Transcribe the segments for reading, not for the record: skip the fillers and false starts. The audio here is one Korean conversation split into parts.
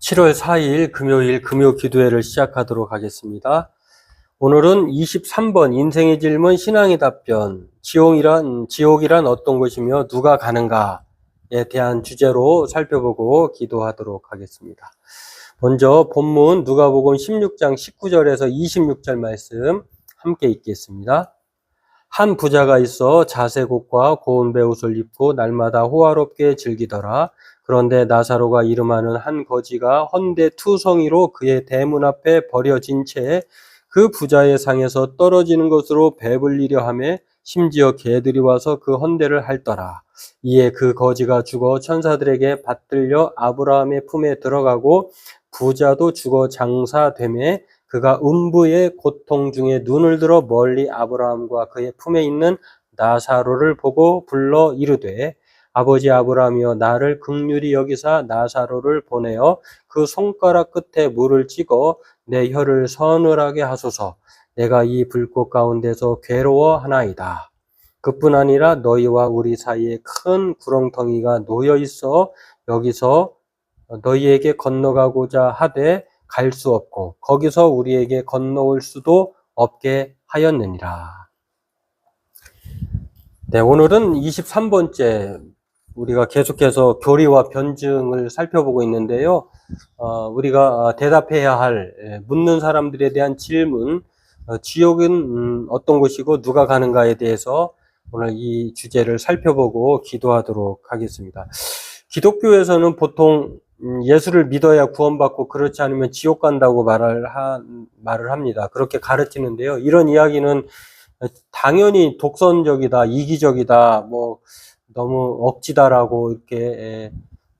7월 4일 금요일 금요 기도회를 시작하도록 하겠습니다. 오늘은 23번 인생의 질문 신앙의 답변 지옥이란 어떤 것이며 누가 가는가에 대한 주제로 살펴보고 기도하도록 하겠습니다. 먼저 본문 누가복음 16장 19절에서 26절 말씀 함께 읽겠습니다. 한 부자가 있어 자색 옷과 고운 베옷을 입고 날마다 호화롭게 즐기더라. 그런데 나사로가 이름하는 한 거지가 헌데 투성이로 그의 대문 앞에 버려진 채 그 부자의 상에서 떨어지는 것으로 배불리려 하며 심지어 개들이 와서 그 헌데를 핥더라. 이에 그 거지가 죽어 천사들에게 받들려 아브라함의 품에 들어가고 부자도 죽어 장사되매 그가 음부의 고통 중에 눈을 들어 멀리 아브라함과 그의 품에 있는 나사로를 보고 불러 이르되 아버지 아브라함이여 나를 긍휼히 여기사 나사로를 보내어 그 손가락 끝에 물을 찍어 내 혀를 서늘하게 하소서. 내가 이 불꽃 가운데서 괴로워하나이다. 그뿐 아니라 너희와 우리 사이에 큰 구렁텅이가 놓여 있어 여기서 너희에게 건너가고자 하되 갈 수 없고 거기서 우리에게 건너올 수도 없게 하였느니라. 네, 오늘은 23번째 우리가 계속해서 교리와 변증을 살펴보고 있는데요. 우리가 대답해야 할 묻는 사람들에 대한 질문, 지옥은 어떤 곳이고 누가 가는가에 대해서 오늘 이 주제를 살펴보고 기도하도록 하겠습니다. 기독교에서는 보통 예수를 믿어야 구원받고 그렇지 않으면 지옥 간다고 말을 합니다. 그렇게 가르치는데요. 이런 이야기는 당연히 독선적이다, 이기적이다, 너무 억지다라고 이렇게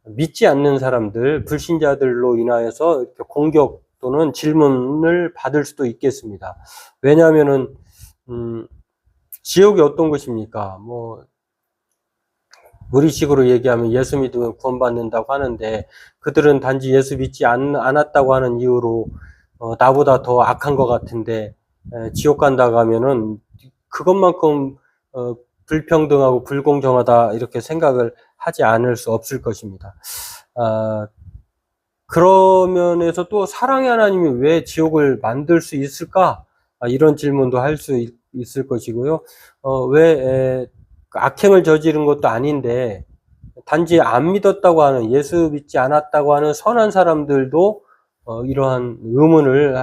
믿지 않는 사람들, 불신자들로 인하여서 이렇게 공격 또는 질문을 받을 수도 있겠습니다. 왜냐하면은 지옥이 어떤 것입니까? 우리식으로 얘기하면 예수 믿으면 구원받는다고 하는데 그들은 단지 예수 믿지 않았다고 하는 이유로 나보다 더 악한 것 같은데 지옥 간다고 하면은 그것만큼 불평등하고 불공정하다 이렇게 생각을 하지 않을 수 없을 것입니다. 그런 면에서 또 사랑의 하나님이 왜 지옥을 만들 수 있을까? 이런 질문도 할 수 있을 것이고요. 왜 악행을 저지른 것도 아닌데 단지 안 믿었다고 하는 예수 믿지 않았다고 하는 선한 사람들도 이러한 의문을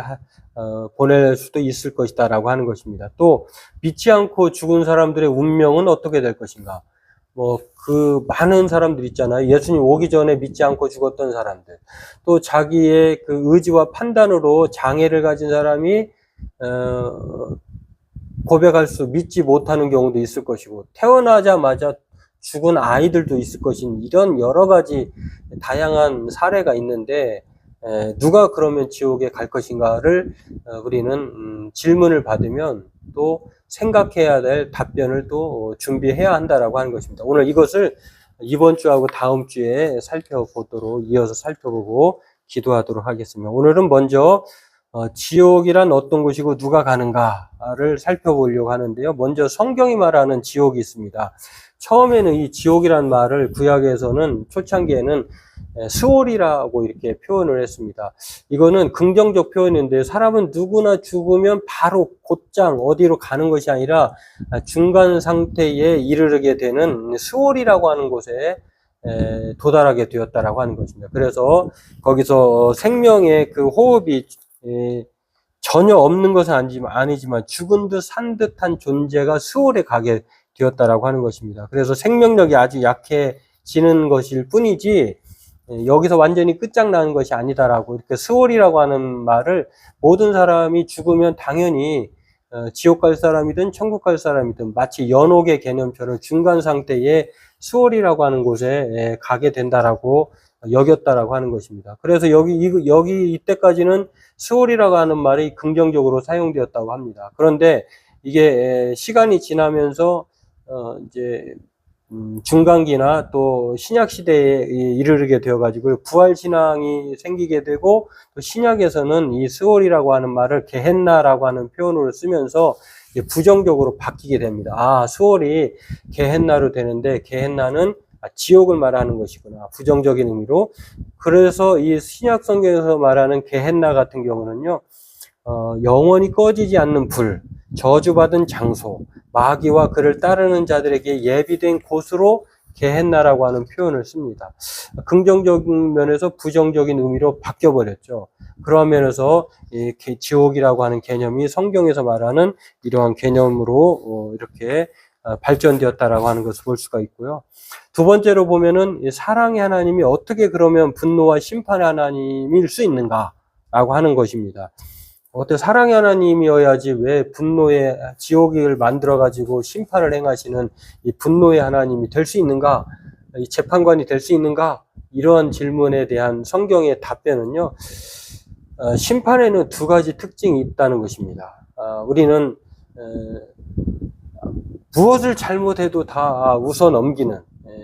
보낼 수도 있을 것이다라고 하는 것입니다. 또 믿지 않고 죽은 사람들의 운명은 어떻게 될 것인가? 그 많은 사람들 있잖아요. 예수님 오기 전에 믿지 않고 죽었던 사람들. 또 자기의 그 의지와 판단으로 장애를 가진 사람이 믿지 못하는 경우도 있을 것이고, 태어나자마자 죽은 아이들도 있을 것인 이런 여러 가지 다양한 사례가 있는데, 누가 그러면 지옥에 갈 것인가를 우리는 질문을 받으면 또 생각해야 될 답변을 또 준비해야 한다라고 하는 것입니다. 오늘 이것을 이번 주하고 다음 주에 이어서 살펴보고 기도하도록 하겠습니다. 오늘은 먼저 지옥이란 어떤 곳이고 누가 가는가를 살펴보려고 하는데요. 먼저 성경이 말하는 지옥이 있습니다. 처음에는 이 지옥이란 말을 구약에서는 초창기에는 스올이라고 이렇게 표현을 했습니다. 이거는 긍정적 표현인데 사람은 누구나 죽으면 바로 곧장 어디로 가는 것이 아니라 중간 상태에 이르게 되는 스올이라고 하는 곳에 도달하게 되었다라고 하는 것입니다. 그래서 거기서 생명의 그 호흡이 전혀 없는 것은 아니지만 죽은 듯 산 듯한 존재가 스올에 가게 되었다라고 하는 것입니다. 그래서 생명력이 아주 약해지는 것일 뿐이지 여기서 완전히 끝장나는 것이 아니다라고 이렇게 스올이라고 하는 말을 모든 사람이 죽으면 당연히 지옥 갈 사람이든 천국 갈 사람이든 마치 연옥의 개념처럼 중간 상태에 스올이라고 하는 곳에 가게 된다라고 여겼다라고 하는 것입니다. 그래서 여기 이때까지는 스올이라고 하는 말이 긍정적으로 사용되었다고 합니다. 그런데 이게 시간이 지나면서 이제 중간기나 또 신약 시대에 이르게 되어가지고 부활 신앙이 생기게 되고 또 신약에서는 이 스올이라고 하는 말을 게헨나라고 하는 표현으로 쓰면서 부정적으로 바뀌게 됩니다. 스올이 게헨나로 되는데 게헨나는 지옥을 말하는 것이구나. 부정적인 의미로. 그래서 이 신약 성경에서 말하는 게헨나 같은 경우는요, 영원히 꺼지지 않는 불, 저주받은 장소, 마귀와 그를 따르는 자들에게 예비된 곳으로 게헨나라고 하는 표현을 씁니다. 긍정적인 면에서 부정적인 의미로 바뀌어버렸죠. 그런 면에서 이 지옥이라고 하는 개념이 성경에서 말하는 이러한 개념으로 이렇게 발전되었다라고 하는 것을 볼 수가 있고요. 두 번째로 보면은 사랑의 하나님이 어떻게 그러면 분노와 심판의 하나님일 수 있는가라고 하는 것입니다. 어때 사랑의 하나님이어야지 왜 분노의 지옥을 만들어가지고 심판을 행하시는 이 분노의 하나님이 될 수 있는가? 이 재판관이 될 수 있는가? 이러한 질문에 대한 성경의 답변은요, 심판에는 두 가지 특징이 있다는 것입니다. 우리는 무엇을 잘못해도 다 웃어 넘기는,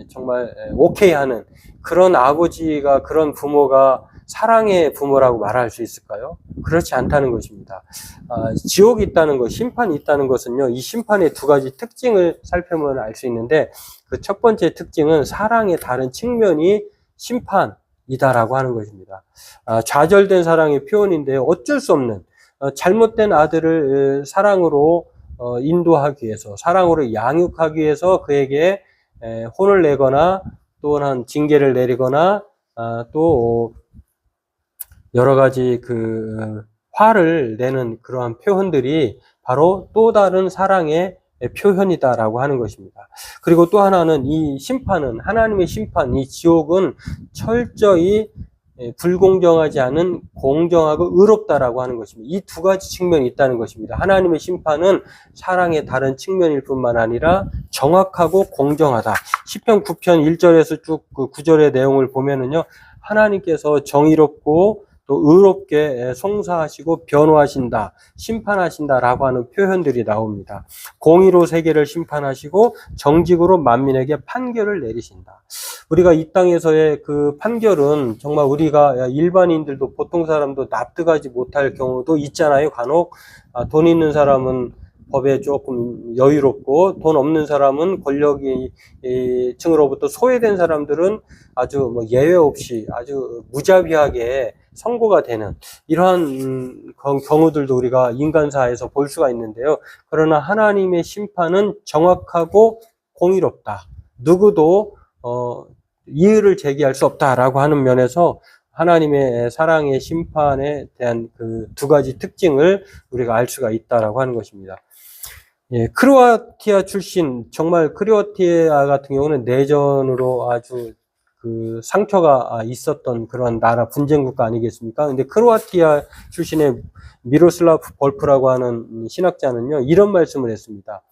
정말 오케이 하는 그런 아버지가, 그런 부모가 사랑의 부모라고 말할 수 있을까요? 그렇지 않다는 것입니다. 지옥이 있다는 것, 심판이 있다는 것은요, 이 심판의 두 가지 특징을 살펴보면 알 수 있는데, 그 첫 번째 특징은 사랑의 다른 측면이 심판이다라고 하는 것입니다. 좌절된 사랑의 표현인데요, 어쩔 수 없는, 잘못된 아들을 사랑으로 인도하기 위해서, 사랑으로 양육하기 위해서 그에게 혼을 내거나 또는 징계를 내리거나 또 여러 가지 화를 내는 그러한 표현들이 바로 또 다른 사랑의 표현이다라고 하는 것입니다. 그리고 또 하나는 이 심판은, 하나님의 심판, 이 지옥은 철저히 불공정하지 않은 공정하고 의롭다라고 하는 것입니다. 이 두 가지 측면이 있다는 것입니다. 하나님의 심판은 사랑의 다른 측면일 뿐만 아니라 정확하고 공정하다. 시편 9편 1절에서 쭉 그 9절의 내용을 보면은요, 하나님께서 정의롭고 또 의롭게 송사하시고 변호하신다, 심판하신다라고 하는 표현들이 나옵니다. 공의로 세계를 심판하시고 정직으로 만민에게 판결을 내리신다. 우리가 이 땅에서의 그 판결은 정말 우리가 일반인들도, 보통 사람도 납득하지 못할 경우도 있잖아요. 간혹 돈 있는 사람은 법에 조금 여유롭고 돈 없는 사람은 권력이 층으로부터 소외된 사람들은 아주 예외 없이 아주 무자비하게 선고가 되는 이러한 경우들도 우리가 인간사에서 볼 수가 있는데요. 그러나 하나님의 심판은 정확하고 공의롭다. 누구도 이의를 제기할 수 없다라고 하는 면에서 하나님의 사랑의 심판에 대한 그 두 가지 특징을 우리가 알 수가 있다라고 하는 것입니다. 예, 크로아티아 출신, 정말 크로아티아 같은 경우는 내전으로 아주 그 상처가 있었던 그런 나라, 분쟁국가 아니겠습니까? 근데 크로아티아 출신의 미로슬라프 볼프라고 하는 신학자는요, 이런 말씀을 했습니다.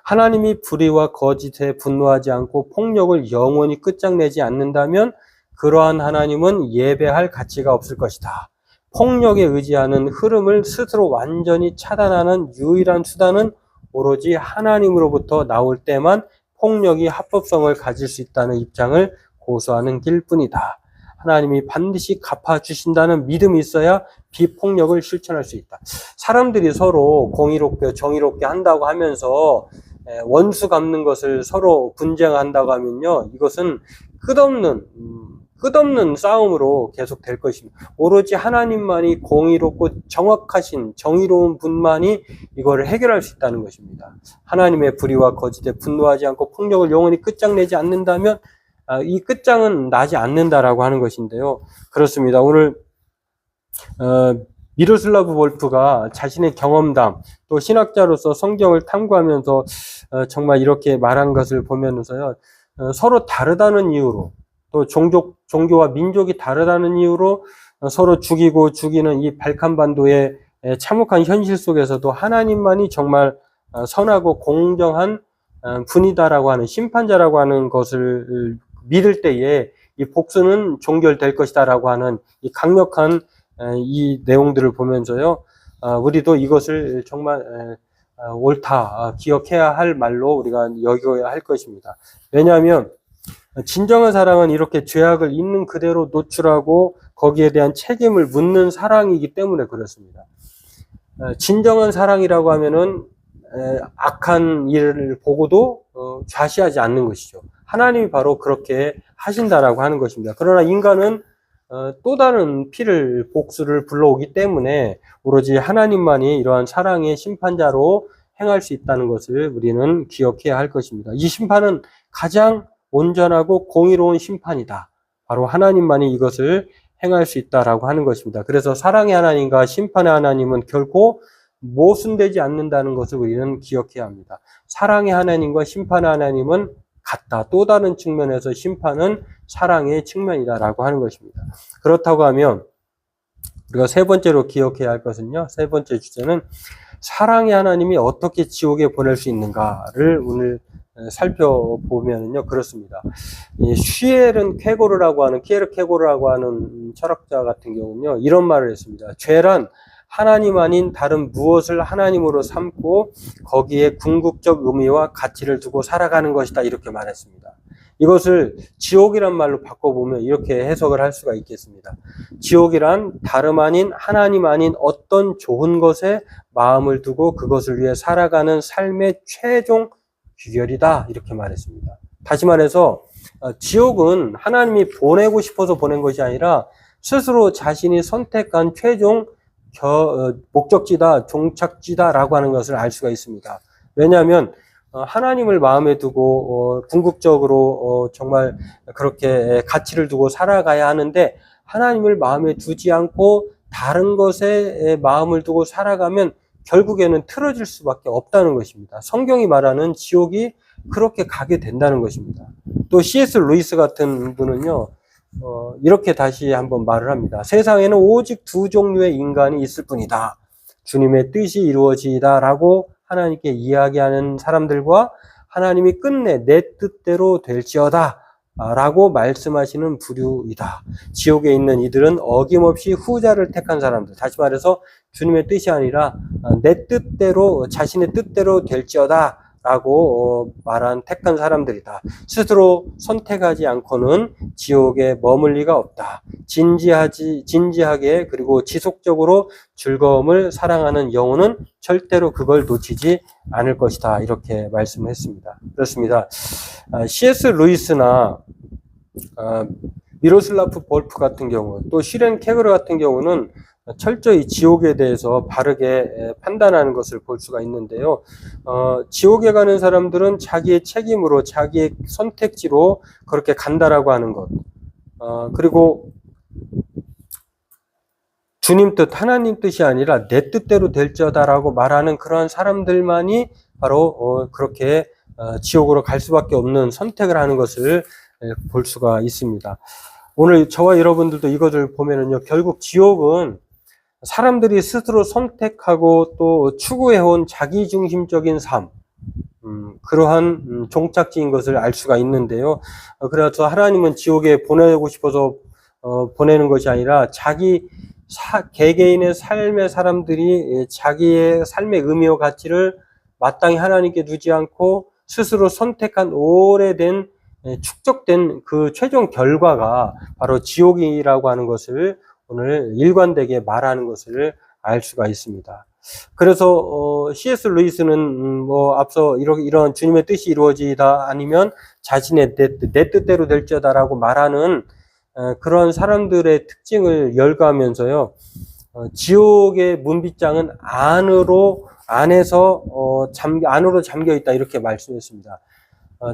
하나님이 불의와 거짓에 분노하지 않고 폭력을 영원히 끝장내지 않는다면 그러한 하나님은 예배할 가치가 없을 것이다. 폭력에 의지하는 흐름을 스스로 완전히 차단하는 유일한 수단은 오로지 하나님으로부터 나올 때만 폭력이 합법성을 가질 수 있다는 입장을 고수하는 길뿐이다. 하나님이 반드시 갚아주신다는 믿음이 있어야 비폭력을 실천할 수 있다. 사람들이 서로 공의롭게 정의롭게 한다고 하면서 원수 갚는 것을 서로 분쟁한다고 하면요, 이것은 끝없는 싸움으로 계속 될 것입니다. 오로지 하나님만이 공의롭고 정확하신 정의로운 분만이 이거를 해결할 수 있다는 것입니다. 하나님의 불의와 거짓에 분노하지 않고 폭력을 영원히 끝장내지 않는다면 이 끝장은 나지 않는다라고 하는 것인데요. 그렇습니다. 오늘 미로슬라브 볼프가 자신의 경험담, 또 신학자로서 성경을 탐구하면서 정말 이렇게 말한 것을 보면서요, 서로 다르다는 이유로, 또 종교와 민족이 다르다는 이유로 서로 죽이고 죽이는 이 발칸반도의 참혹한 현실 속에서도 하나님만이 정말 선하고 공정한 분이다라고 하는, 심판자라고 하는 것을 믿을 때에 이 복수는 종결될 것이다라고 하는 이 강력한 이 내용들을 보면서요, 우리도 이것을 정말 옳다 기억해야 할 말로 우리가 여겨야 할 것입니다. 왜냐하면 진정한 사랑은 이렇게 죄악을 있는 그대로 노출하고 거기에 대한 책임을 묻는 사랑이기 때문에 그렇습니다. 진정한 사랑이라고 하면은 악한 일을 보고도 좌시하지 않는 것이죠. 하나님이 바로 그렇게 하신다라고 하는 것입니다. 그러나 인간은 또 다른 피를 복수를 불러오기 때문에 오로지 하나님만이 이러한 사랑의 심판자로 행할 수 있다는 것을 우리는 기억해야 할 것입니다. 이 심판은 가장 온전하고 공의로운 심판이다. 바로 하나님만이 이것을 행할 수 있다라고 하는 것입니다. 그래서 사랑의 하나님과 심판의 하나님은 결코 모순되지 않는다는 것을 우리는 기억해야 합니다. 사랑의 하나님과 심판의 하나님은 같다. 또 다른 측면에서 심판은 사랑의 측면이다라고 하는 것입니다. 그렇다고 하면 우리가 세 번째로 기억해야 할 것은요. 세 번째 주제는 사랑의 하나님이 어떻게 지옥에 보낼 수 있는가를 오늘 살펴보면요. 그렇습니다. 키에르 케고르라고 하는 철학자 같은 경우는요. 이런 말을 했습니다. 죄란 하나님 아닌 다른 무엇을 하나님으로 삼고 거기에 궁극적 의미와 가치를 두고 살아가는 것이다. 이렇게 말했습니다. 이것을 지옥이란 말로 바꿔보면 이렇게 해석을 할 수가 있겠습니다. 지옥이란 다름 아닌 하나님 아닌 어떤 좋은 것에 마음을 두고 그것을 위해 살아가는 삶의 최종 귀결이다. 이렇게 말했습니다. 다시 말해서 지옥은 하나님이 보내고 싶어서 보낸 것이 아니라 스스로 자신이 선택한 최종 목적지다, 종착지다라고 하는 것을 알 수가 있습니다. 왜냐하면 하나님을 마음에 두고 궁극적으로 정말 그렇게 가치를 두고 살아가야 하는데 하나님을 마음에 두지 않고 다른 것에 마음을 두고 살아가면 결국에는 틀어질 수밖에 없다는 것입니다. 성경이 말하는 지옥이 그렇게 가게 된다는 것입니다. 또 C.S. 루이스 같은 분은요, 이렇게 다시 한번 말을 합니다. 세상에는 오직 두 종류의 인간이 있을 뿐이다. 주님의 뜻이 이루어지다라고 하나님께 이야기하는 사람들과 하나님이 끝내 내 뜻대로 될지어다 라고 말씀하시는 부류이다. 지옥에 있는 이들은 어김없이 후자를 택한 사람들. 다시 말해서 주님의 뜻이 아니라 내 뜻대로, 자신의 뜻대로 될지어다 라고 택한 사람들이다. 스스로 선택하지 않고는 지옥에 머물 리가 없다. 진지하게 그리고 지속적으로 즐거움을 사랑하는 영혼은 절대로 그걸 놓치지 않을 것이다. 이렇게 말씀했습니다. 그렇습니다. C.S. 루이스나 미로슬라프 볼프 같은 경우, 또 슈렌 케그르 같은 경우는 철저히 지옥에 대해서 바르게 판단하는 것을 볼 수가 있는데요. 지옥에 가는 사람들은 자기의 책임으로, 자기의 선택지로 그렇게 간다라고 하는 것. 그리고 주님 뜻, 하나님 뜻이 아니라 내 뜻대로 될지어다라고 말하는 그런 사람들만이 바로 그렇게 지옥으로 갈 수밖에 없는 선택을 하는 것을 볼 수가 있습니다. 오늘 저와 여러분들도 이것을 보면은요, 결국 지옥은 사람들이 스스로 선택하고 또 추구해온 자기중심적인 삶, 그러한 종착지인 것을 알 수가 있는데요. 그래서 하나님은 지옥에 보내고 싶어서 보내는 것이 아니라 개개인의 삶의 사람들이 자기의 삶의 의미와 가치를 마땅히 하나님께 두지 않고 스스로 선택한 오래된 축적된 그 최종 결과가 바로 지옥이라고 하는 것을 오늘 일관되게 말하는 것을 알 수가 있습니다. 그래서 C.S. 루이스는 앞서 이런 주님의 뜻이 이루어지다 아니면 자신의 내 뜻대로 될지어다라고 말하는 그런 사람들의 특징을 열거하면서요. 지옥의 문빗장은 안으로 잠겨 있다 이렇게 말씀했습니다.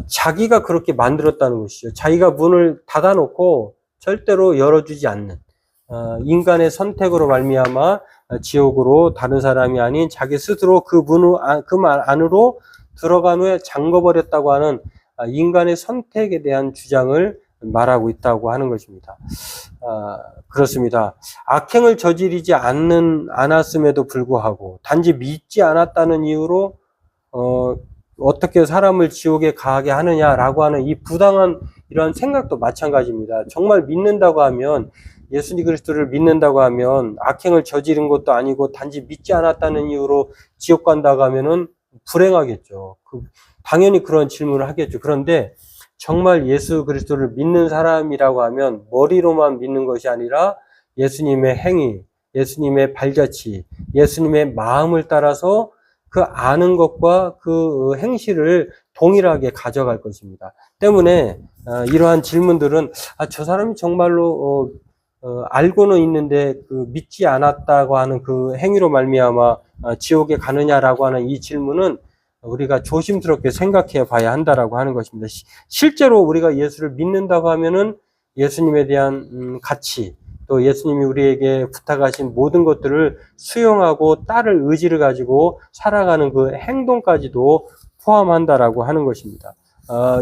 자기가 그렇게 만들었다는 것이죠. 자기가 문을 닫아놓고 절대로 열어주지 않는 인간의 선택으로 말미암아 지옥으로 다른 사람이 아닌 자기 스스로 그 안으로 들어간 후에 잠궈버렸다고 하는 인간의 선택에 대한 주장을 말하고 있다고 하는 것입니다. 그렇습니다. 악행을 저지르지 않았음에도 불구하고 단지 믿지 않았다는 이유로 어떻게 사람을 지옥에 가게 하느냐라고 하는 이 부당한 이러한 생각도 마찬가지입니다. 정말 믿는다고 하면, 예수님 그리스도를 믿는다고 하면 악행을 저지른 것도 아니고 단지 믿지 않았다는 이유로 지옥 간다고 하면은 불행하겠죠. 당연히 그런 질문을 하겠죠. 그런데 정말 예수 그리스도를 믿는 사람이라고 하면 머리로만 믿는 것이 아니라 예수님의 행위, 예수님의 발자취, 예수님의 마음을 따라서 그 아는 것과 그 행실을 동일하게 가져갈 것입니다. 때문에 이러한 질문들은 저 사람이 정말로 알고는 있는데 그 믿지 않았다고 하는 그 행위로 말미암아 지옥에 가느냐라고 하는 이 질문은 우리가 조심스럽게 생각해 봐야 한다라고 하는 것입니다. 실제로 우리가 예수를 믿는다고 하면은 예수님에 대한 가치, 또 예수님이 우리에게 부탁하신 모든 것들을 수용하고 따를 의지를 가지고 살아가는 그 행동까지도 포함한다라고 하는 것입니다.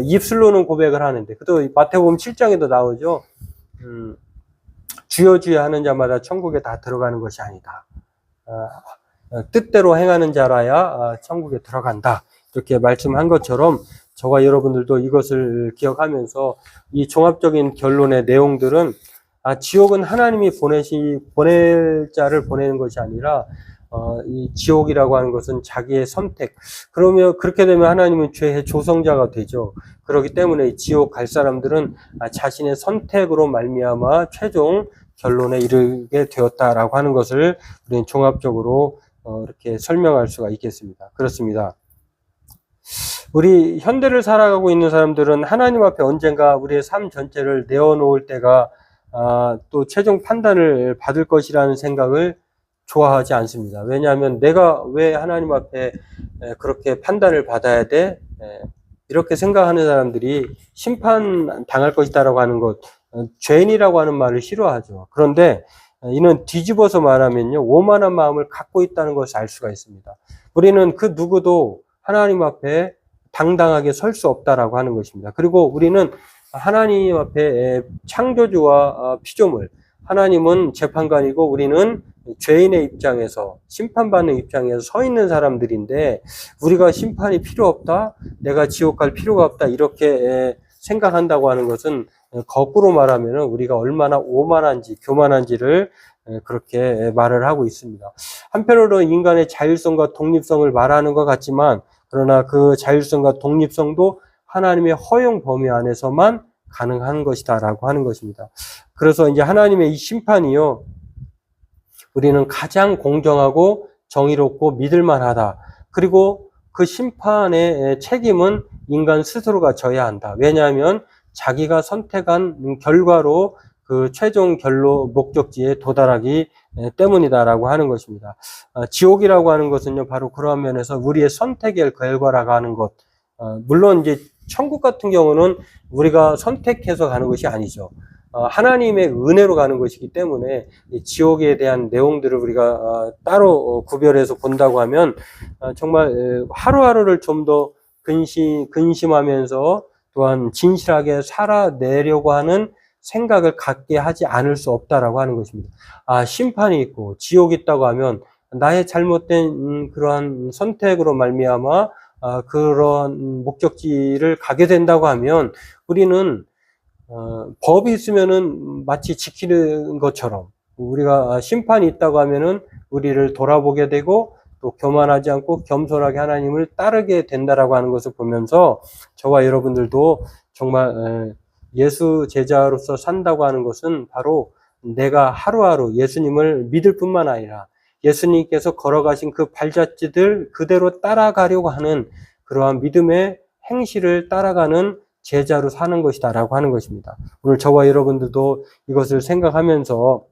입술로는 고백을 하는데, 또 마태복음 7장에도 나오죠. 주여 주여 하는 자마다 천국에 다 들어가는 것이 아니다. 뜻대로 행하는 자라야 천국에 들어간다. 이렇게 말씀한 것처럼 저와 여러분들도 이것을 기억하면서 이 종합적인 결론의 내용들은 지옥은 하나님이 보낼 자를 보내는 것이 아니라 이 지옥이라고 하는 것은 자기의 선택. 그러면 그렇게 되면 하나님은 죄의 조성자가 되죠. 그렇기 때문에 지옥 갈 사람들은 자신의 선택으로 말미암아 최종 결론에 이르게 되었다라고 하는 것을 우리는 종합적으로 이렇게 설명할 수가 있겠습니다. 그렇습니다. 우리 현대를 살아가고 있는 사람들은 하나님 앞에 언젠가 우리의 삶 전체를 내어놓을 때가 또 최종 판단을 받을 것이라는 생각을 좋아하지 않습니다. 왜냐하면 내가 왜 하나님 앞에 그렇게 판단을 받아야 돼? 이렇게 생각하는 사람들이 심판 당할 것이다라고 하는 것, 죄인이라고 하는 말을 싫어하죠. 그런데 이는 뒤집어서 말하면요, 오만한 마음을 갖고 있다는 것을 알 수가 있습니다. 우리는 그 누구도 하나님 앞에 당당하게 설 수 없다라고 하는 것입니다. 그리고 우리는 하나님 앞에 창조주와 피조물, 하나님은 재판관이고 우리는 죄인의 입장에서, 심판받는 입장에서 서 있는 사람들인데, 우리가 심판이 필요 없다, 내가 지옥 갈 필요가 없다, 이렇게 생각한다고 하는 것은 거꾸로 말하면 우리가 얼마나 오만한지, 교만한지를 그렇게 말을 하고 있습니다. 한편으로 인간의 자율성과 독립성을 말하는 것 같지만, 그러나 그 자율성과 독립성도 하나님의 허용 범위 안에서만 가능한 것이다라고 하는 것입니다. 그래서 이제 하나님의 이 심판이요, 우리는 가장 공정하고 정의롭고 믿을만하다. 그리고 그 심판의 책임은 인간 스스로가 져야 한다. 왜냐하면 자기가 선택한 결과로 그 최종 목적지에 도달하기 때문이다라고 하는 것입니다. 지옥이라고 하는 것은요, 바로 그러한 면에서 우리의 선택의 결과라고 하는 것. 물론 이제 천국 같은 경우는 우리가 선택해서 가는 것이 아니죠. 하나님의 은혜로 가는 것이기 때문에 지옥에 대한 내용들을 우리가 따로 구별해서 본다고 하면 정말 하루하루를 좀 더 근심하면서 또한 진실하게 살아내려고 하는 생각을 갖게 하지 않을 수 없다라고 하는 것입니다. 심판이 있고 지옥이 있다고 하면 나의 잘못된 그러한 선택으로 말미암아 그런 목적지를 가게 된다고 하면 우리는 법이 있으면은 마치 지키는 것처럼 우리가 심판이 있다고 하면은 우리를 돌아보게 되고 또 교만하지 않고 겸손하게 하나님을 따르게 된다라고 하는 것을 보면서 저와 여러분들도 정말 예수 제자로서 산다고 하는 것은 바로 내가 하루하루 예수님을 믿을 뿐만 아니라 예수님께서 걸어가신 그 발자취들 그대로 따라가려고 하는 그러한 믿음의 행실을 따라가는 제자로 사는 것이다라고 하는 것입니다. 오늘 저와 여러분들도 이것을 생각하면서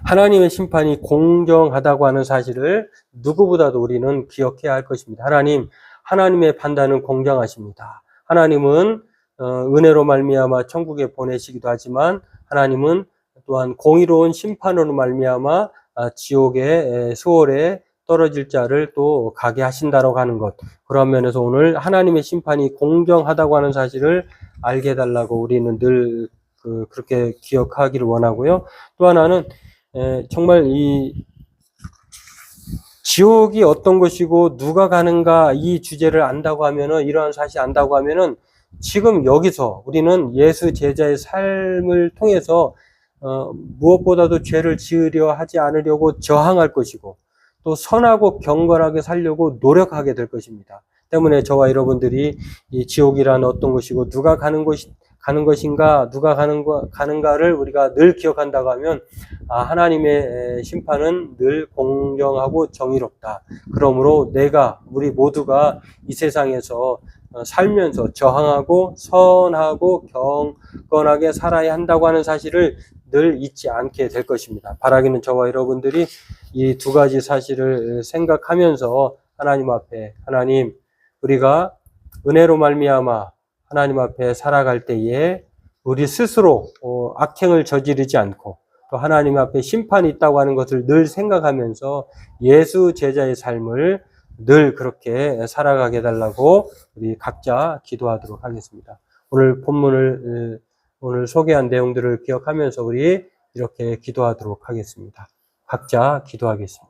하나님의 심판이 공정하다고 하는 사실을 누구보다도 우리는 기억해야 할 것입니다. 하나님의 판단은 공정하십니다. 하나님은 은혜로 말미암아 천국에 보내시기도 하지만 하나님은 또한 공의로운 심판으로 말미암아 지옥의 수월에 떨어질 자를 또 가게 하신다라고 하는 것. 그런 면에서 오늘 하나님의 심판이 공정하다고 하는 사실을 알게 해달라고 우리는 늘 그렇게 기억하기를 원하고요. 또 하나는 정말 이 지옥이 어떤 것이고 누가 가는가 이 주제를 안다고 하면은, 이러한 사실 안다고 하면은 지금 여기서 우리는 예수 제자의 삶을 통해서 무엇보다도 죄를 지으려 하지 않으려고 저항할 것이고 또 선하고 경건하게 살려고 노력하게 될 것입니다. 때문에 저와 여러분들이 이 지옥이란 어떤 것이고 누가 가는 가는 것인가, 누가 가는가를 우리가 늘 기억한다고 하면, 하나님의 심판은 늘 공정하고 정의롭다. 그러므로 우리 모두가 이 세상에서 살면서 저항하고 선하고 경건하게 살아야 한다고 하는 사실을 늘 잊지 않게 될 것입니다. 바라기는 저와 여러분들이 이 두 가지 사실을 생각하면서 하나님, 우리가 은혜로 말미암아 하나님 앞에 살아갈 때에 우리 스스로 악행을 저지르지 않고 또 하나님 앞에 심판이 있다고 하는 것을 늘 생각하면서 예수 제자의 삶을 늘 그렇게 살아가게 해달라고 우리 각자 기도하도록 하겠습니다. 오늘 본문을 오늘 소개한 내용들을 기억하면서 우리 이렇게 기도하도록 하겠습니다. 각자 기도하겠습니다.